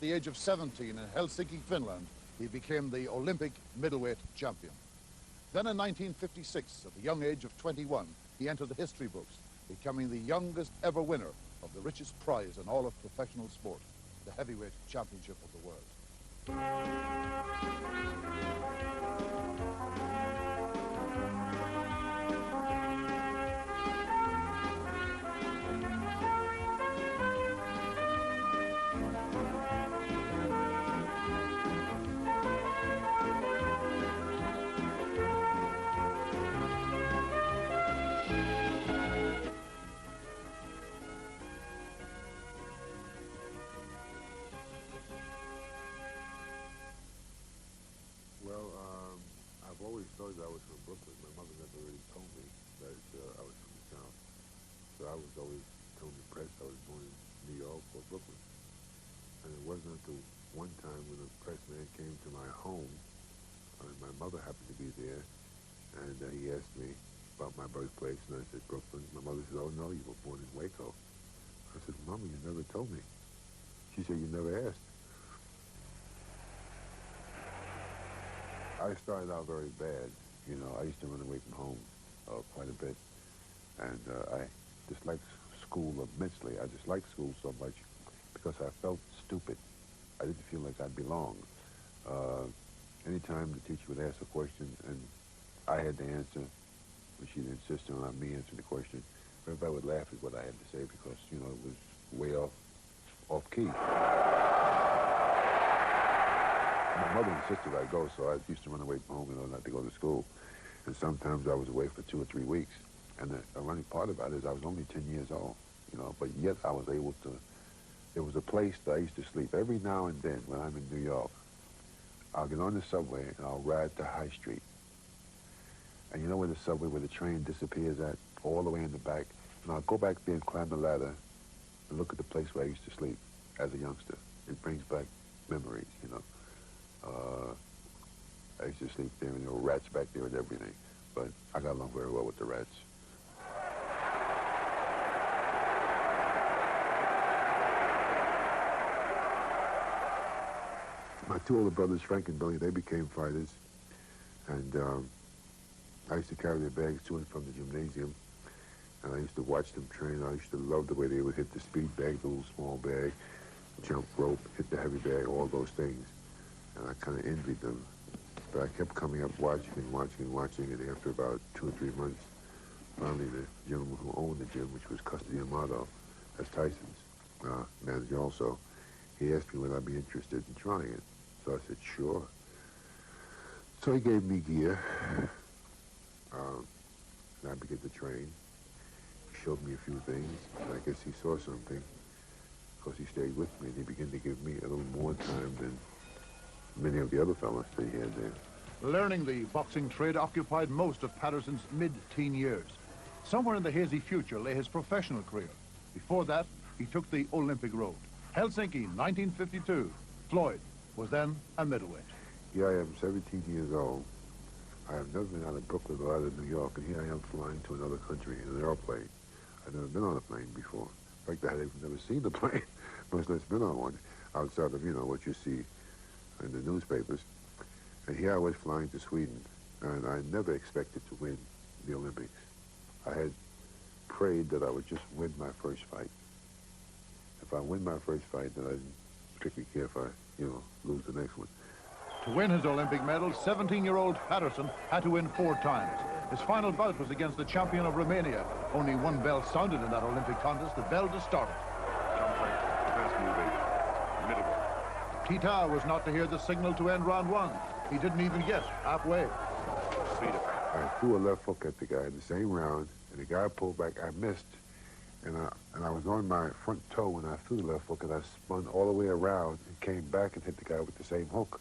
At the age of 17 in Helsinki, Finland, he became the Olympic middleweight champion. Then in 1956, at the young age of 21, he entered the history books, becoming the youngest ever winner of the richest prize in all of professional sport, the heavyweight championship of the world. I've always thought I was from Brooklyn. My mother never really told me that I was from the South. So I was always told the press I was born in New York or Brooklyn. And it wasn't until one time when the press man came to my home, and my mother happened to be there, and he asked me about my birthplace, and I said, Brooklyn. My mother said, oh, no, you were born in Waco. I said, Mama, you never told me. She said, you never asked. I started out very bad. You know, I used to run away from home quite a bit. And I disliked school immensely. I disliked school so much because I felt stupid. I didn't feel like I belonged. Anytime the teacher would ask a question and I had to answer, when she'd insist on me answering the question, everybody would laugh at what I had to say because, you know, it was way off key. My mother insisted I go, so I used to run away from home in order not to go to school. And sometimes I was away for 2 or 3 weeks. And the ironic part about it is I was only 10 years old, you know, but yet I was able to, there was a place that I used to sleep every now and then when I'm in New York. I'll get on the subway and I'll ride to High Street. And you know where the subway, where the train disappears at, all the way in the back? And I'll go back there and climb the ladder and look at the place where I used to sleep as a youngster. It brings back memories, you know. I used to sleep there, and there were rats back there and everything. But I got along very well with the rats. My 2 older brothers, Frank and Billy, they became fighters. And I used to carry their bags to and from the gymnasium. And I used to watch them train. I used to love the way they would hit the speed bag, the little small bag, jump rope, hit the heavy bag, all those things. And I kind of envied them. But I kept coming up watching and watching and watching, and after about 2 or 3 months, finally the gentleman who owned the gym, which was Custody Amato, that's Tyson's manager also, he asked me would I be interested in trying it. So I said, sure. So he gave me gear, and I began to train. He showed me a few things, and I guess he saw something, because he stayed with me, and he began to give me a little more time than many of the other fellas that he had there. Learning the boxing trade occupied most of Patterson's mid-teen years. Somewhere in the hazy future lay his professional career. Before that, he took the Olympic road. Helsinki, 1952. Floyd was then a middleweight. Here I am, 17 years old. I have never been out of Brooklyn or out of New York, and here I am flying to another country in an airplane. I've never been on a plane before. In fact, I had never seen a plane, much less been on one, outside of, you know, what you see in the newspapers. And here I was flying to Sweden, and I never expected to win the Olympics. I had prayed that I would just win my first fight. If I win my first fight, then I didn't particularly care if I, you know, lose the next one. To win his Olympic medal, 17-year-old Patterson had to win 4 times. His final bout was against the champion of Romania. Only one bell sounded in that Olympic contest, the bell to start it. Jump fight, defense moving, middleweight. Tita was not to hear the signal to end round 1. He didn't even get halfway. I threw a left hook at the guy in the same round, and the guy pulled back. I missed, and I was on my front toe when I threw the left hook, and I spun all the way around and came back and hit the guy with the same hook.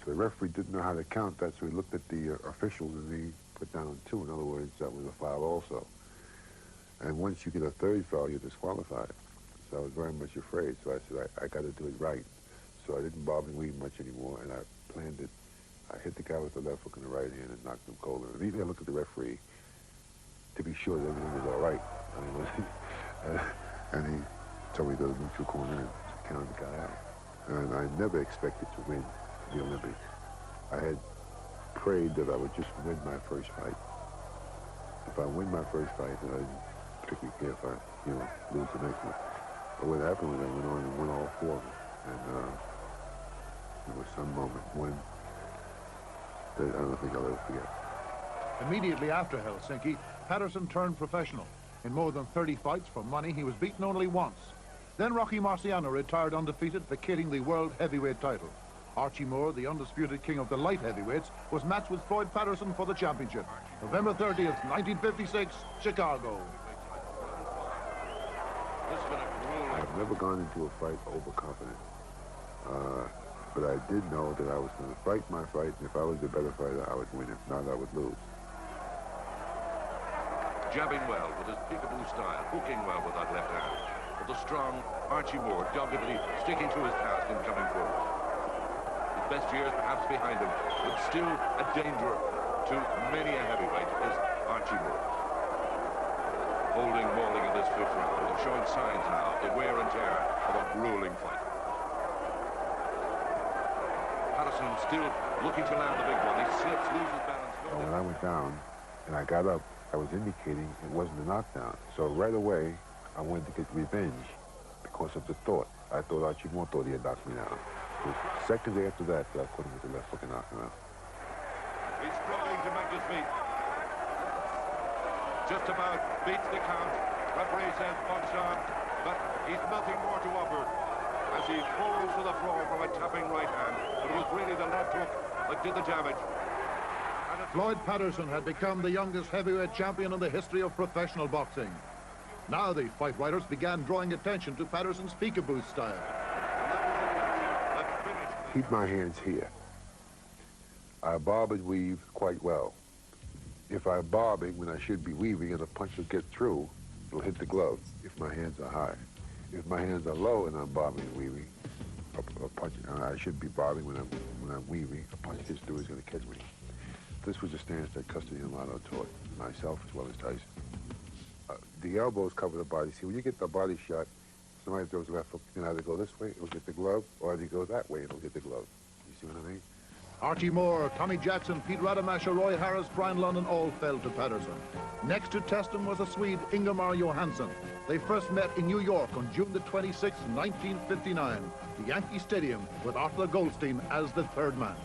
So the referee didn't know how to count that, so he looked at the officials and he put down 2. In other words, that was a foul also. And once you get a 3rd foul, you're disqualified. So I was very much afraid, so I said, I got to do it right. So I didn't bob and weave much anymore, and I planned it. I hit the guy with the left hook in the right hand and knocked him cold. And even I looked at the referee to be sure that everything was all right. And he told me to go to the neutral corner and counted the guy out. I never expected to win the Olympics. I had prayed that I would just win my first fight. If I win my first fight, then I didn't particularly care if I, lose the next one. But what happened was I went on and won all four of them. And there was some moment when that I don't think I'll ever forget. Immediately after Helsinki, Patterson turned professional. In more than 30 fights for money, he was beaten only once. Then Rocky Marciano retired undefeated, vacating the world heavyweight title. Archie Moore, the undisputed king of the light heavyweights, was matched with Floyd Patterson for the championship. November 30th, 1956, Chicago. I've never gone into a fight overconfident. But I did know that I was going to fight my fight, and if I was the better fighter, I would win. If not, I would lose. Jabbing well with his peekaboo style, hooking well with that left hand. But the strong Archie Moore doggedly sticking to his task and coming forward. His best years perhaps behind him, but still a danger to many a heavyweight is Archie Moore. Holding Mauling in this fifth round, showing signs now of the wear and tear of a grueling fight. Patterson still looking to land the big one. He slips, loses balance. When I went down and I got up, I was indicating it wasn't a knockdown. So right away, I wanted to get revenge because of the thought. I thought Archie Moore thought he had knocked me down. It was seconds after that I caught him with the left hook and knocked him out. He's struggling to make his feet. Just about beats the count. Referee says punch on, but he's nothing more to offer as he falls to the floor from a tapping right hand. But it was really the left hook that did the damage. Floyd Patterson had become the youngest heavyweight champion in the history of professional boxing. Now the fight writers began drawing attention to Patterson's peekaboo style. Keep my hands here. I bob and weave quite well. If I'm bobbing when I should be weaving and a punch will get through, it'll hit the glove if my hands are high. If my hands are low and I'm bobbing and weaving, a punch, I should be bobbing when I'm weaving, a punch gets through is going to catch me. This was a stance that Custody and Lotto taught myself as well as Tyson. The elbows cover the body. See, when you get the body shot, somebody throws a left hook, you can either go this way, it'll get the glove, or if you go that way, it'll get the glove. You see what I mean? Archie Moore, Tommy Jackson, Pete Rademacher, Roy Harris, Brian London all fell to Patterson. Next to test him was a Swede, Ingemar Johansson. They first met in New York on June the 26th, 1959, the Yankee Stadium, with Arthur Goldstein as the third man.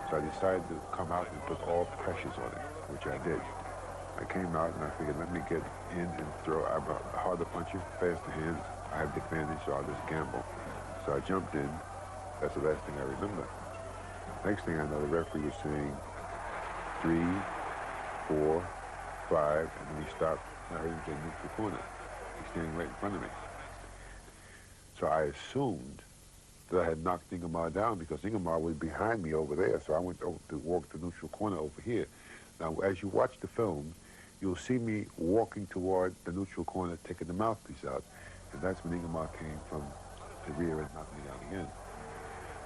So I decided to come out and put all pressures on it, which I did. I came out and I figured, let me get in and throw. I'm a harder puncher, faster hands. I have the advantage, so I'll just gamble. So I jumped in. That's the last thing I remember. Next thing I know, the referee was saying 3, 4, 5, and then he stopped. And I heard him say neutral corner. He's standing right in front of me. So I assumed that I had knocked Ingemar down because Ingemar was behind me over there. So I went over to walk the neutral corner over here. Now, as you watch the film, you'll see me walking toward the neutral corner, taking the mouthpiece out. And that's when Ingemar came from the rear and knocked me down again.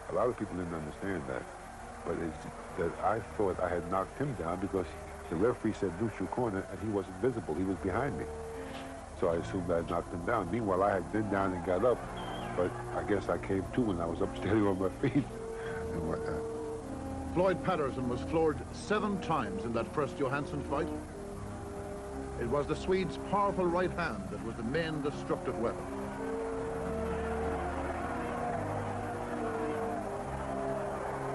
A lot of people didn't understand that. But it's that I thought I had knocked him down because the referee said neutral corner and he wasn't visible. He was behind me. So I assumed I had knocked him down. Meanwhile, I had been down and got up. But I guess I came to when I was up standing on my feet and whatnot. Floyd Patterson was floored 7 times in that first Johansson fight. It was the Swede's powerful right hand that was the main destructive weapon.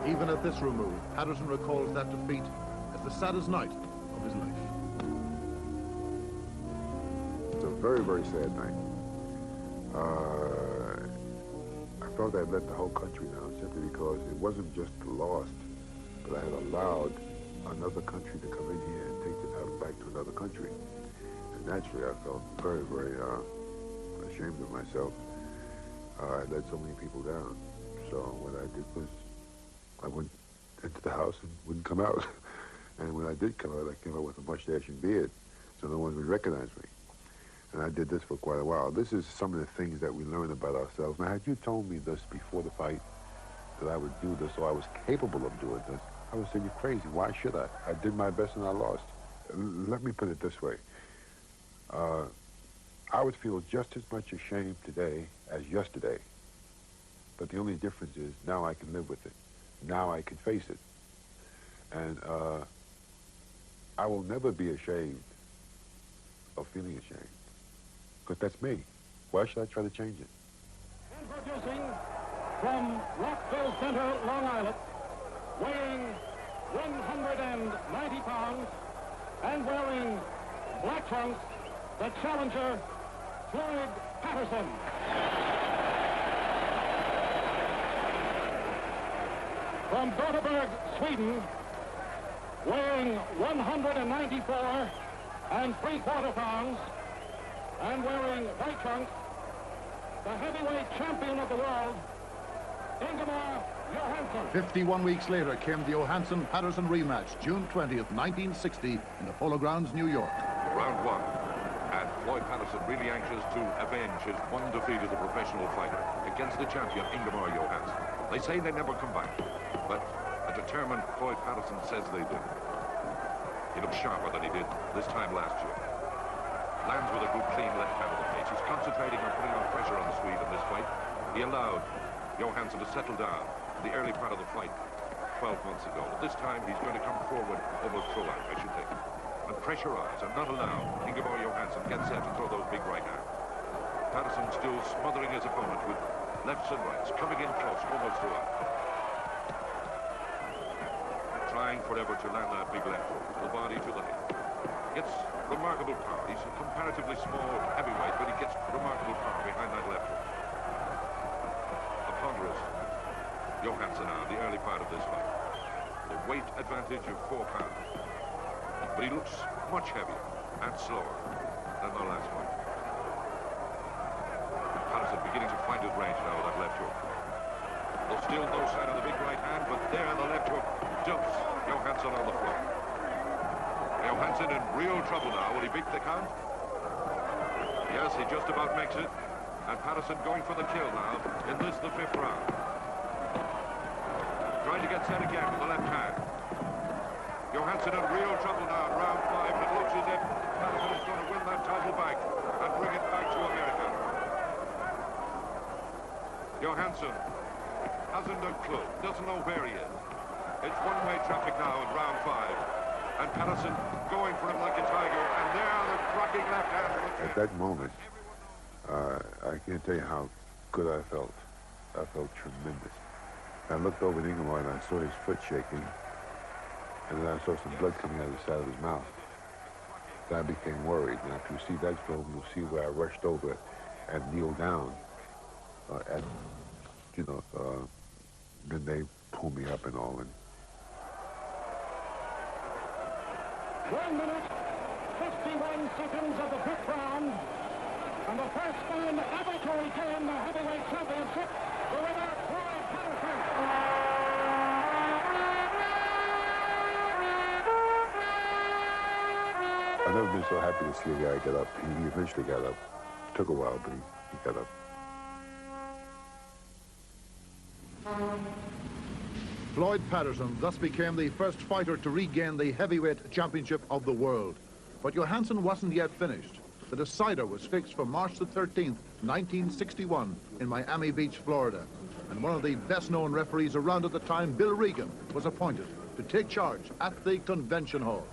Even at this remove, Patterson recalls that defeat as the saddest night of his life. It's a very, very sad night. I felt I'd let the whole country down simply because it wasn't just the loss, but I had allowed another country to come in here and take the title back to another country. And naturally, I felt very, very ashamed of myself. I let so many people down. So what I did was I went into the house and wouldn't come out. And when I did come out, I came out with a mustache and beard, so no one would recognize me. And I did this for quite a while. This is some of the things that we learn about ourselves. Now, had you told me this before the fight, that I would do this, or I was capable of doing this, I would say, you're crazy. Why should I? I did my best and I lost. Let me put it this way. I would feel just as much ashamed today as yesterday But the only difference is now I can live with it. Now I can face it. And I will never be ashamed of feeling ashamed. Because that's me. Why should I try to change it? Introducing from Rockville Center, Long Island, weighing 190 pounds and wearing black trunks, the challenger, Floyd Patterson. From Gothenburg, Sweden, weighing 194 and 3/4 pounds and wearing white trunks, the heavyweight champion of the world, Ingemar Johansson. 51 weeks later came the Johansson-Patterson rematch, June 20th, 1960, in the Polo Grounds, New York. Round one. And Floyd Patterson really anxious to avenge his one defeat as a professional fighter against the champion, Ingemar Johansson. They say they never come back, but a determined Floyd Patterson says they do. He looks sharper than he did this time last year. Lands with a good clean left hand of the cage. He's concentrating on putting on pressure on the Swede in this fight. He allowed Johansson to settle down in the early part of the fight 12 months ago. But this time he's going to come forward almost throughout, I should think. And pressurize and not allow Ingemar Johansson get set to throw those big right hands. Patterson still smothering his opponent with lefts and rights, coming in close almost throughout. Trying forever to land that big left hook, the body to the head. Gets remarkable power. He's a comparatively small heavyweight, but he gets remarkable power behind that left hook. A ponderous Johansson now, the early part of this fight. The weight advantage of 4 pounds. But he looks much heavier and slower than the last one. Patterson beginning to find his range now with that left hook. There's still no sign of the big right hand, but there the left hook dumps Johansson on the floor. Johansson in real trouble now. Will he beat the count? Yes, he just about makes it. And Patterson going for the kill now in this, the 5th round. Trying to get set again with the left hand. Johansson in real trouble now in round 5, and it looks as if Patterson is going to win that title back and bring it back to America. Johansson hasn't a clue, doesn't know where he is. It's one-way traffic now in round 5. And Patterson going for him like a tiger, and there the cracking left hand. At that moment, I can't tell you how good I felt. I felt tremendous. I looked over at Ingemar and I saw his foot shaking, and then I saw some blood coming out of the side of his mouth. Then I became worried. And after you see that film, you'll see where I rushed over and kneeled down. Then they pulled me up and all. And 1 minute, 51 seconds of the 5th round, and the first man ever to retain the heavyweight championship, the winner, Floyd Patterson. I've never been so happy to see a guy get up. He eventually got up. It took a while, but he got up. Floyd Patterson thus became the first fighter to regain the heavyweight championship of the world. But Johansson wasn't yet finished. The decider was fixed for March the 13th, 1961, in Miami Beach, Florida. And one of the best-known referees around at the time, Bill Regan, was appointed to take charge at the convention hall.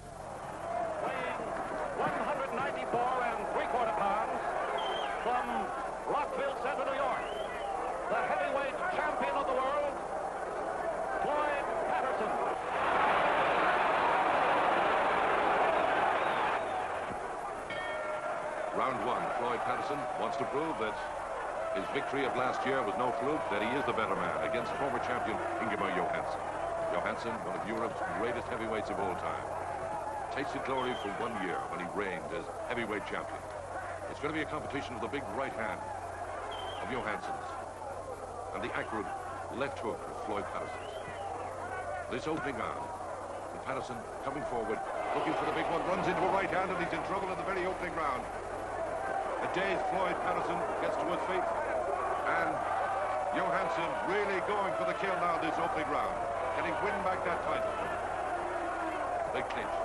Weighing 194 and 3/4 pounds from Rockville Center, New York, the heavyweight champion of the world, Floyd Patterson. Round 1, Floyd Patterson wants to prove that his victory of last year was no fluke, that he is the better man against former champion Ingemar Johansson. Johansson, one of Europe's greatest heavyweights of all time. Tasted glory for 1 year when he reigned as heavyweight champion. It's going to be a competition of the big right hand of Johansson's and the accurate left hook of Floyd Patterson's. This opening round, and Patterson coming forward, looking for the big one, runs into a right hand, and he's in trouble in the very opening round. A dazed Floyd Patterson gets to his feet, and Johansson really going for the kill now this opening round. Can he win back that title? They clinch.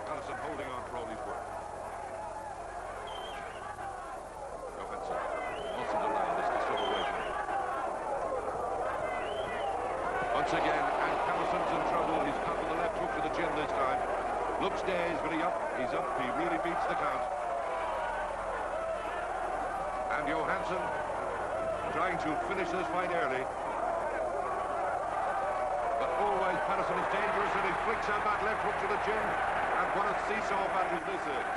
Patterson holding on for all he's worth. Johansson mustn't allow this to slip away from him. Hits again, and Patterson's in trouble. He's caught with the left hook to the chin this time. Looks dazed, but he's up. He really beats the count. And Johansson trying to finish this fight early. But always Patterson is dangerous, and he flicks out that left hook to the chin. And what a seesaw battle this is.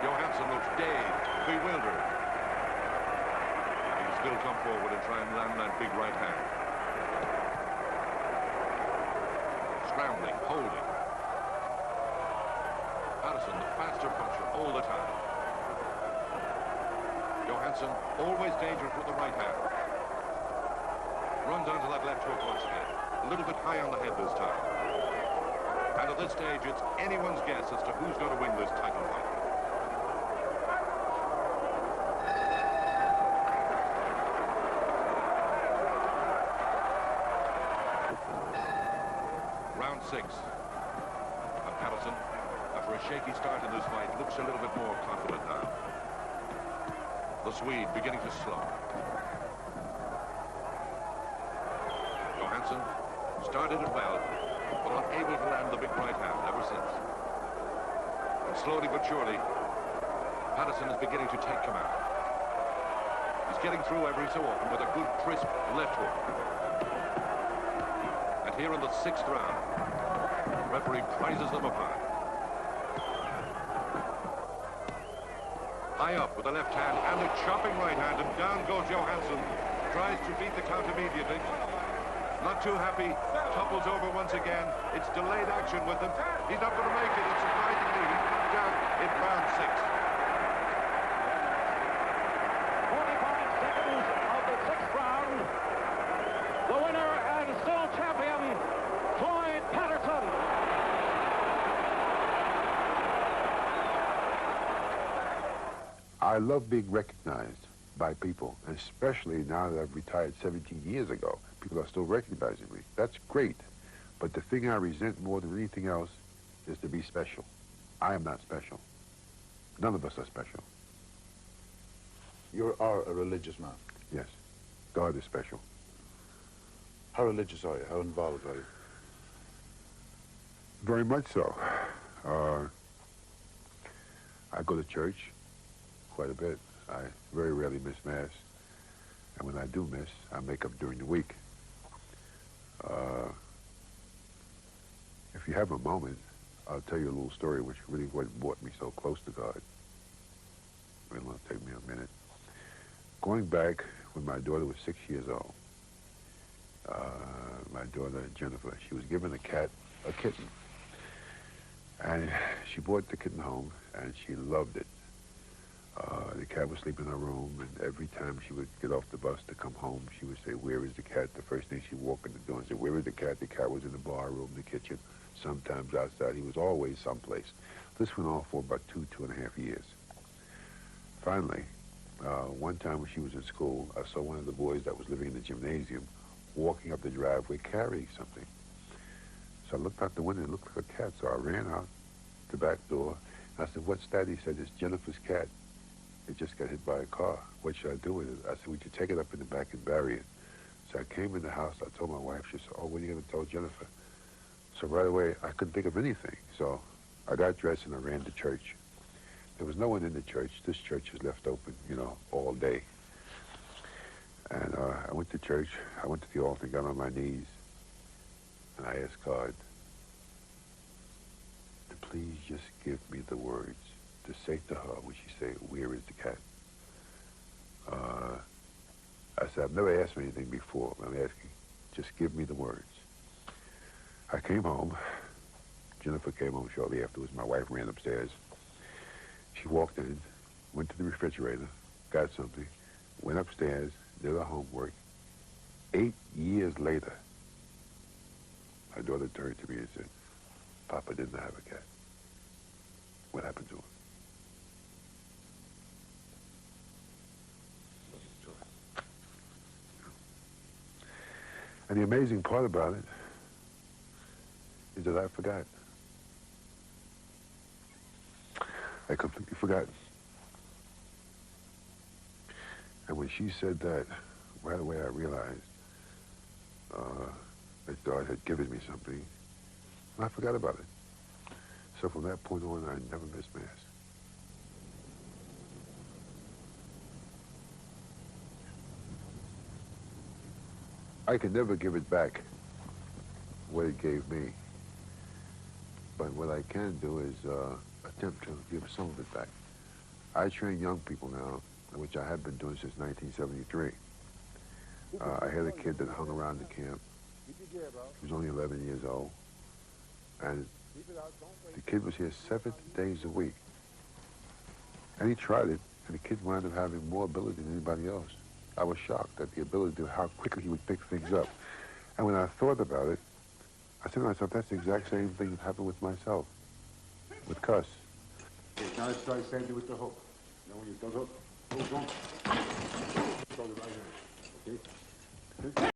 Johansson looks dazed, bewildered. He'll still come forward and try and land that big right hand. Scrambling, holding. Patterson, the faster puncher all the time. Johansson, always dangerous with the right hand. Runs onto that left hook once again. A little bit high on the head this time. And at this stage, it's anyone's guess as to who's going to win this title fight. Round 6. And Patterson, after a shaky start in this fight, looks a little bit more confident now. The Swede beginning to slow. Johansson started it well, but unable to land the big right hand ever since. And slowly but surely, Patterson is beginning to take command. He's getting through every so often with a good, crisp left hook. And here in the 6th round, the referee prizes them apart. High up with the left hand and a chopping right hand, and down goes Johansson. Tries to beat the count immediately. Not too happy, topples over once again. It's delayed action with him. He's not going to make it, and surprisingly, he's knocked out in round 6. 45 seconds of the 6th round. The winner and still champion, Floyd Patterson. I love being recognized by people, especially now that I've retired 17 years ago. People are still recognizing me. That's great. But the thing I resent more than anything else is to be special. I am not special. None of us are special. You are a religious man. Yes. God is special. How religious are you? How involved are you? Very much so. I go to church quite a bit. I very rarely miss Mass. And when I do miss, I make up during the week. If you have a moment, I'll tell you a little story which really what brought me so close to God. It'll take me a minute. Going back when my daughter was 6 years old, my daughter Jennifer, she was given a kitten. And she brought the kitten home, and she loved it. The cat was sleeping in her room, and every time she would get off the bus to come home, she would say, "Where is the cat?" The first thing she'd walk in the door and say, "Where is the cat?" The cat was in the bar room, the kitchen, sometimes outside. He was always someplace. This went on for about 2.5 years. Finally, one time when she was in school, I saw one of the boys that was living in the gymnasium walking up the driveway carrying something. So I looked out the window and it looked like a cat, so I ran out the back door. I said, "What's that?" He said, "It's Jennifer's cat. It just got hit by a car. What should I do with it?" I said, "Would you take it up in the back and bury it?" So I came in the house. I told my wife. She said, "Oh, what are you going to tell Jennifer?" So right away, I couldn't think of anything. So I got dressed and I ran to church. There was no one in the church. This church is left open, you know, all day. And I went to church. I went to the altar and got on my knees. And I asked God to please just give me the words to say to her when she say, "Where is the cat?" I said, "I've never asked for anything before. I'm asking, just give me the words." I came home. Jennifer came home shortly afterwards. My wife ran upstairs. She walked in, went to the refrigerator, got something, went upstairs, did her homework. 8 years later, my daughter turned to me and said, "Papa didn't have a cat. What happened to him?" And the amazing part about it is that I forgot. I completely forgot. And when she said that, right away I realized that God had given me something, and I forgot about it. So from that point on, I never missed Mass. I can never give it back, what it gave me. But what I can do is attempt to give some of it back. I train young people now, which I have been doing since 1973. I had a kid that hung around the camp. He was only 11 years old. And the kid was here 7 days a week. And he tried it, and the kid wound up having more ability than anybody else. I was shocked at the ability of how quickly he would pick things up. And when I thought about it, I said to myself, that's the exact same thing that happened with myself, with cuss. Okay, now let's try same thing with the hook. You know when you throw the hook, hold on. Throw it right here, okay?